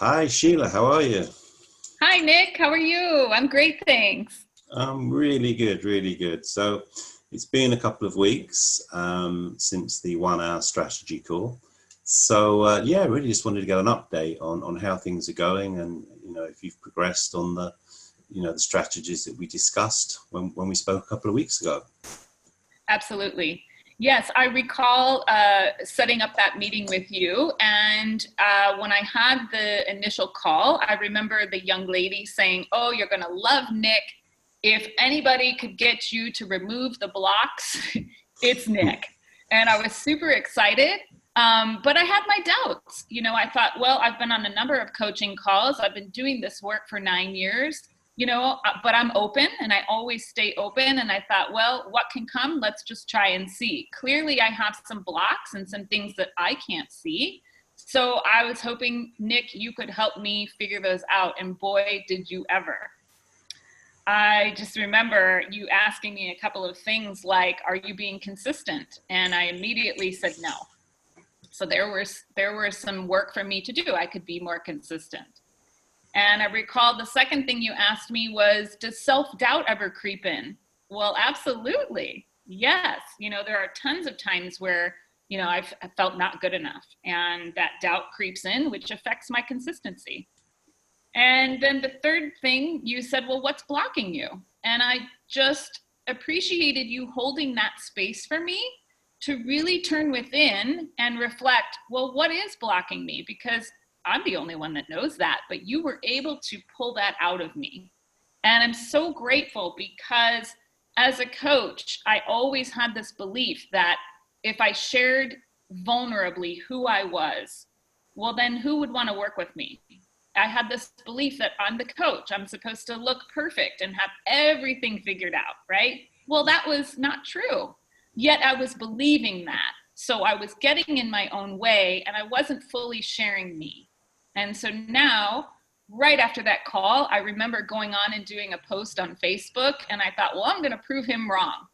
Hi, Sheila. How are you? Hi, Nick. How are you? I'm great, thanks. I'm really good, really good. So it's been a couple of weeks since the 1 hour strategy call. So yeah, really just wanted to get an update on how things are going and, if you've progressed on the strategies that we discussed when we spoke a couple of weeks ago. Absolutely. Yes, I recall setting up that meeting with you. And when I had the initial call, I remember the young lady saying, "Oh, you're going to love Nick. If anybody could get you to remove the blocks, it's Nick." And I was super excited. But I had my doubts. I thought, well, I've been on a number of coaching calls. I've been doing this work for 9 years. But I'm open and I always stay open. And I thought, well, what can come? Let's just try and see. Clearly, I have some blocks and some things that I can't see. So I was hoping, Nick, you could help me figure those out. And boy, did you ever. I just remember you asking me a couple of things like, are you being consistent? And I immediately said no. So there was some work for me to do. I could be more consistent. And I recall the second thing you asked me was, does self-doubt ever creep in? Well, absolutely. Yes. There are tons of times where, I felt not good enough and that doubt creeps in, which affects my consistency. And then the third thing you said, well, what's blocking you? And I just appreciated you holding that space for me to really turn within and reflect, well, what is blocking me? Because I'm the only one that knows that, but you were able to pull that out of me. And I'm so grateful because as a coach, I always had this belief that if I shared vulnerably who I was, well, then who would want to work with me? I had this belief that I'm the coach. I'm supposed to look perfect and have everything figured out, right? Well, that was not true. Yet I was believing that. So I was getting in my own way and I wasn't fully sharing me. And so now, right after that call, I remember going on and doing a post on Facebook and I thought, well, I'm going to prove him wrong.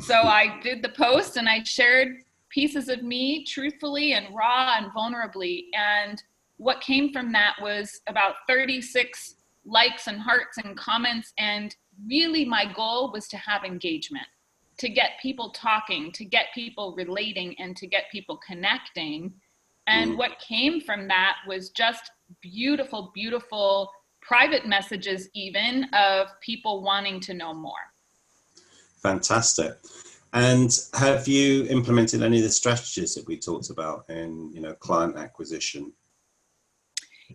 So I did the post and I shared pieces of me truthfully and raw and vulnerably. And what came from that was about 36 likes and hearts and comments. And really my goal was to have engagement, to get people talking, to get people relating, and to get people connecting. And what came from that was just beautiful, beautiful private messages even of people wanting to know more. Fantastic. And have you implemented any of the strategies that we talked about in, client acquisition?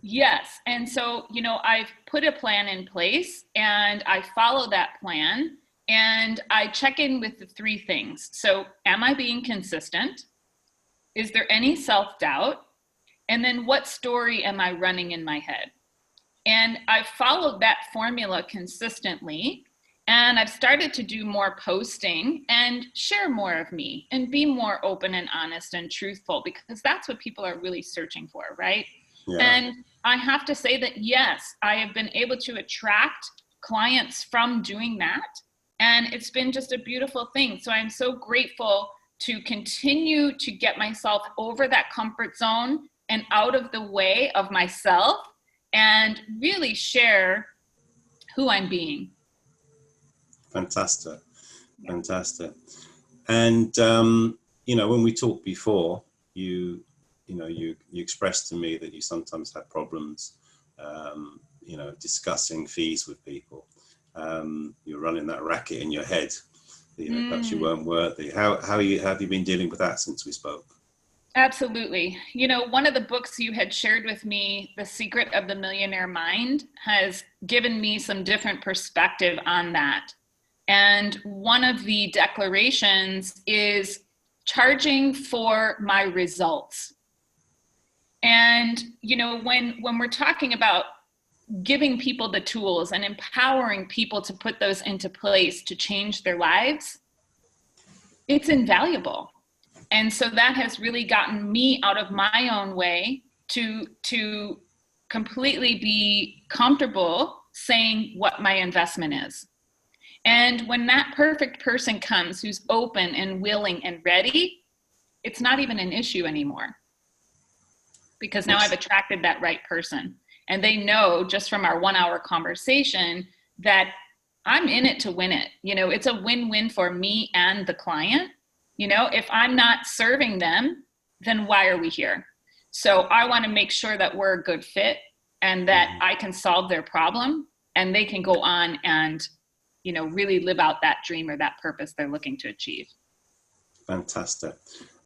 Yes. And so, I've put a plan in place and I follow that plan and I check in with the three things. So, am I being consistent? Is there any self-doubt? And then what story am I running in my head? And I've followed that formula consistently. And I've started to do more posting and share more of me and be more open and honest and truthful because that's what people are really searching for, right? Yeah. And I have to say that, yes, I have been able to attract clients from doing that. And it's been just a beautiful thing. So I'm so grateful to continue to get myself over that comfort zone and out of the way of myself and really share who I'm being. Fantastic. Fantastic. And, when we talked before, you expressed to me that you sometimes had problems, discussing fees with people. You're running that racket in your head. Perhaps you weren't worthy. How have you been dealing with that since we spoke? Absolutely. One of the books you had shared with me, The Secret of the Millionaire Mind, has given me some different perspective on that. And one of the declarations is charging for my results. And, when we're talking about giving people the tools and empowering people to put those into place to change their lives, it's invaluable. And so that has really gotten me out of my own way to completely be comfortable saying what my investment is. And when that perfect person comes who's open and willing and ready, it's not even an issue anymore because now I've attracted that right person. And they know just from our 1 hour conversation that I'm in it to win it. It's a win-win for me and the client. If I'm not serving them, then why are we here? So I want to make sure that we're a good fit and that I can solve their problem and they can go on and, really live out that dream or that purpose they're looking to achieve. Fantastic.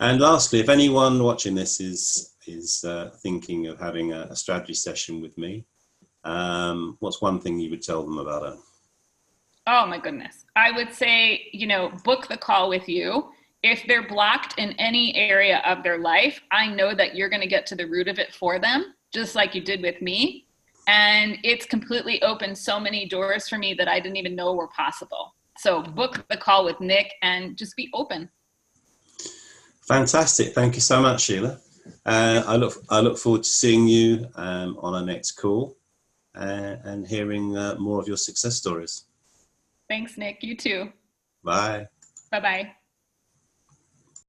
And lastly, if anyone watching this is thinking of having a strategy session with me, what's one thing you would tell them about it? Oh my goodness. I would say, book the call with you. If they're blocked in any area of their life, I know that you're going to get to the root of it for them, just like you did with me. And it's completely opened so many doors for me that I didn't even know were possible. So book the call with Nick and just be open. Fantastic. Thank you so much, Sheila. I look forward to seeing you on our next call and hearing more of your success stories. Thanks, Nick. You too. Bye. Bye-bye.